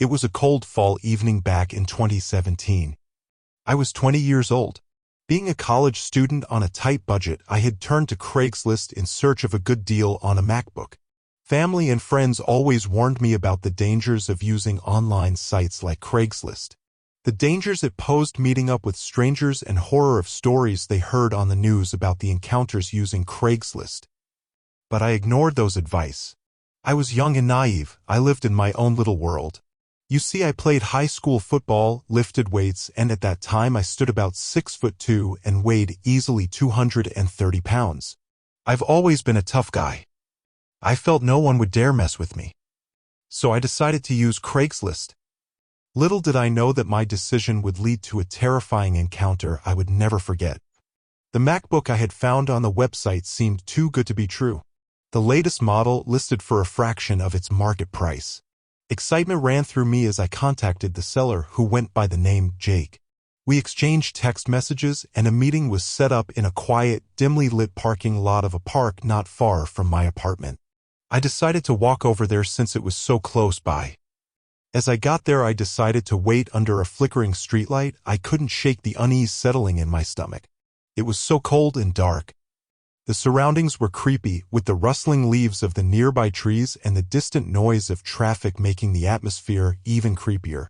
It was a cold fall evening back in 2017. I was 20 years old. Being a college student on a tight budget, I had turned to Craigslist in search of a good deal on a MacBook. Family and friends always warned me about the dangers of using online sites like Craigslist. The dangers it posed meeting up with strangers and horror of stories they heard on the news about the encounters using Craigslist. But I ignored those advice. I was young and naive. I lived in my own little world. You see, I played high school football, lifted weights, and at that time I stood about 6'2" and weighed easily 230 pounds. I've always been a tough guy. I felt no one would dare mess with me. So I decided to use Craigslist. Little did I know that my decision would lead to a terrifying encounter I would never forget. The MacBook I had found on the website seemed too good to be true. The latest model listed for a fraction of its market price. Excitement ran through me as I contacted the seller, who went by the name Jake. We exchanged text messages and a meeting was set up in a quiet, dimly lit parking lot of a park not far from my apartment. I decided to walk over there since it was so close by. As I got there, I decided to wait under a flickering streetlight. I couldn't shake the unease settling in my stomach. It was so cold and dark. The surroundings were creepy, with the rustling leaves of the nearby trees and the distant noise of traffic making the atmosphere even creepier.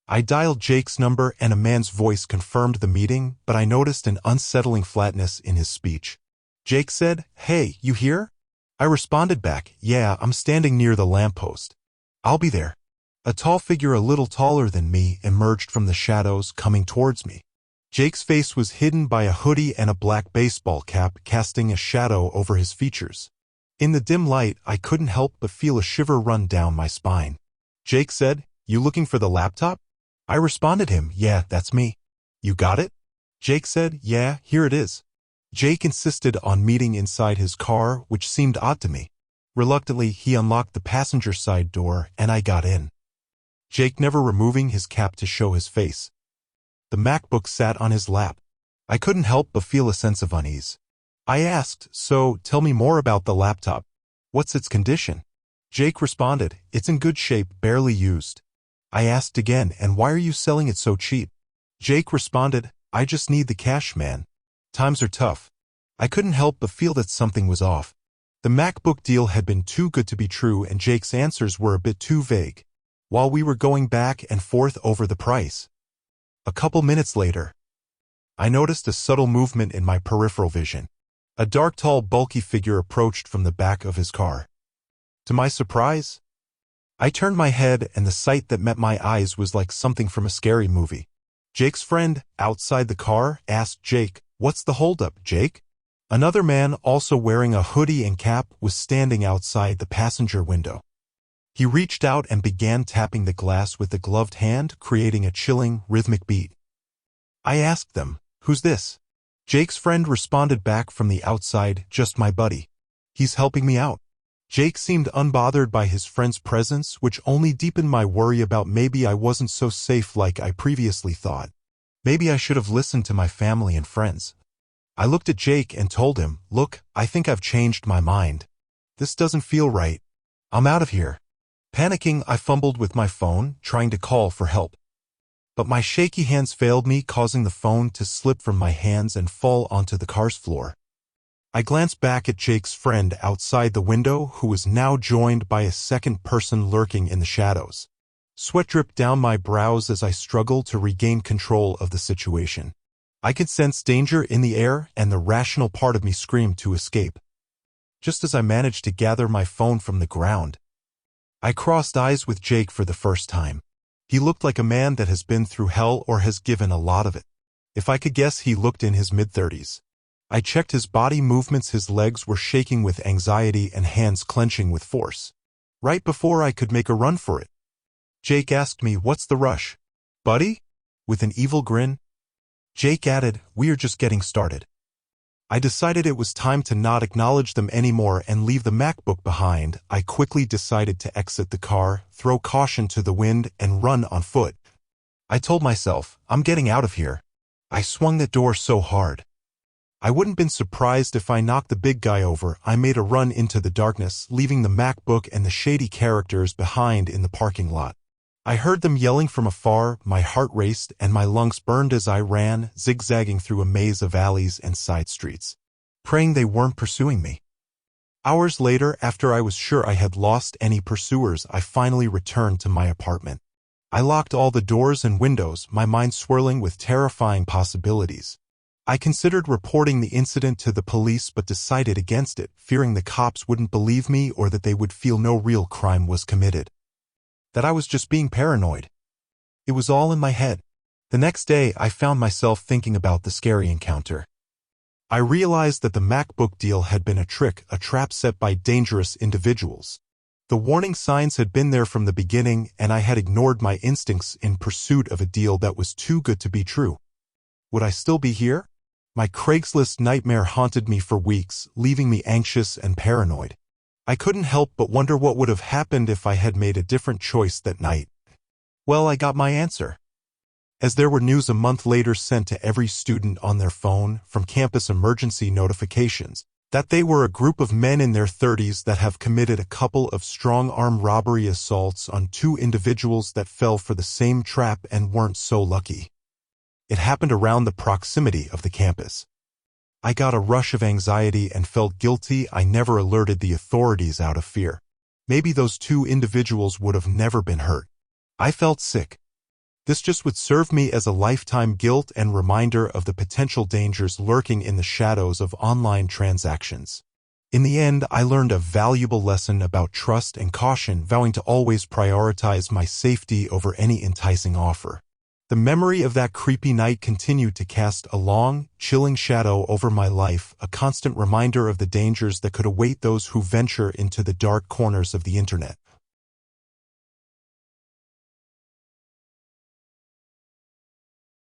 I dialed Jake's number and a man's voice confirmed the meeting, but I noticed an unsettling flatness in his speech. Jake said, "Hey, you here?" I responded back, "Yeah, I'm standing near the lamppost. I'll be there." A tall figure a little taller than me emerged from the shadows, coming towards me. Jake's face was hidden by a hoodie and a black baseball cap, casting a shadow over his features. In the dim light, I couldn't help but feel a shiver run down my spine. Jake said, "You looking for the laptop?" I responded him, "Yeah, that's me." "You got it?" Jake said, "Yeah, here it is." Jake insisted on meeting inside his car, which seemed odd to me. Reluctantly, he unlocked the passenger side door, and I got in. Jake never removing his cap to show his face. The MacBook sat on his lap. I couldn't help but feel a sense of unease. I asked, "So, tell me more about the laptop. What's its condition?" Jake responded, "It's in good shape, barely used." I asked again, "And why are you selling it so cheap?" Jake responded, "I just need the cash, man. Times are tough." I couldn't help but feel that something was off. The MacBook deal had been too good to be true, and Jake's answers were a bit too vague. While we were going back and forth over the price, a couple minutes later, I noticed a subtle movement in my peripheral vision. A dark, tall, bulky figure approached from the back of his car. To my surprise, I turned my head, and the sight that met my eyes was like something from a scary movie. Jake's friend, outside the car, asked Jake, "What's the holdup, Jake?" Another man, also wearing a hoodie and cap, was standing outside the passenger window. He reached out and began tapping the glass with a gloved hand, creating a chilling, rhythmic beat. I asked them, "Who's this?" Jake's friend responded back from the outside, "Just my buddy. He's helping me out." Jake seemed unbothered by his friend's presence, which only deepened my worry about maybe I wasn't so safe like I previously thought. Maybe I should have listened to my family and friends. I looked at Jake and told him, "Look, I think I've changed my mind. This doesn't feel right. I'm out of here." Panicking, I fumbled with my phone, trying to call for help. But my shaky hands failed me, causing the phone to slip from my hands and fall onto the car's floor. I glanced back at Jake's friend outside the window, who was now joined by a second person lurking in the shadows. Sweat dripped down my brows as I struggled to regain control of the situation. I could sense danger in the air, and the rational part of me screamed to escape. Just as I managed to gather my phone from the ground, I crossed eyes with Jake for the first time. He looked like a man that has been through hell or has given a lot of it. If I could guess, he looked in his mid-30s. I checked his body movements. His legs were shaking with anxiety and hands clenching with force. Right before I could make a run for it, Jake asked me, "What's the rush, buddy?" With an evil grin, Jake added, "We are just getting started." I decided it was time to not acknowledge them anymore and leave the MacBook behind. I quickly decided to exit the car, throw caution to the wind, and run on foot. I told myself, "I'm getting out of here." I swung the door so hard I wouldn't been surprised if I knocked the big guy over. I made a run into the darkness, leaving the MacBook and the shady characters behind in the parking lot. I heard them yelling from afar, my heart raced, and my lungs burned as I ran, zigzagging through a maze of alleys and side streets, praying they weren't pursuing me. Hours later, after I was sure I had lost any pursuers, I finally returned to my apartment. I locked all the doors and windows, my mind swirling with terrifying possibilities. I considered reporting the incident to the police but decided against it, fearing the cops wouldn't believe me or that they would feel no real crime was committed. That I was just being paranoid. It was all in my head. The next day, I found myself thinking about the scary encounter. I realized that the MacBook deal had been a trick, a trap set by dangerous individuals. The warning signs had been there from the beginning, and I had ignored my instincts in pursuit of a deal that was too good to be true. Would I still be here? My Craigslist nightmare haunted me for weeks, leaving me anxious and paranoid. I couldn't help but wonder what would have happened if I had made a different choice that night. Well, I got my answer. As there were news a month later sent to every student on their phone from campus emergency notifications that they were a group of men in their 30s that have committed a couple of strong-arm robbery assaults on two individuals that fell for the same trap and weren't so lucky. It happened around the proximity of the campus. I got a rush of anxiety and felt guilty I never alerted the authorities out of fear. Maybe those two individuals would have never been hurt. I felt sick. This just would serve me as a lifetime guilt and reminder of the potential dangers lurking in the shadows of online transactions. In the end, I learned a valuable lesson about trust and caution, vowing to always prioritize my safety over any enticing offer. The memory of that creepy night continued to cast a long, chilling shadow over my life, a constant reminder of the dangers that could await those who venture into the dark corners of the internet.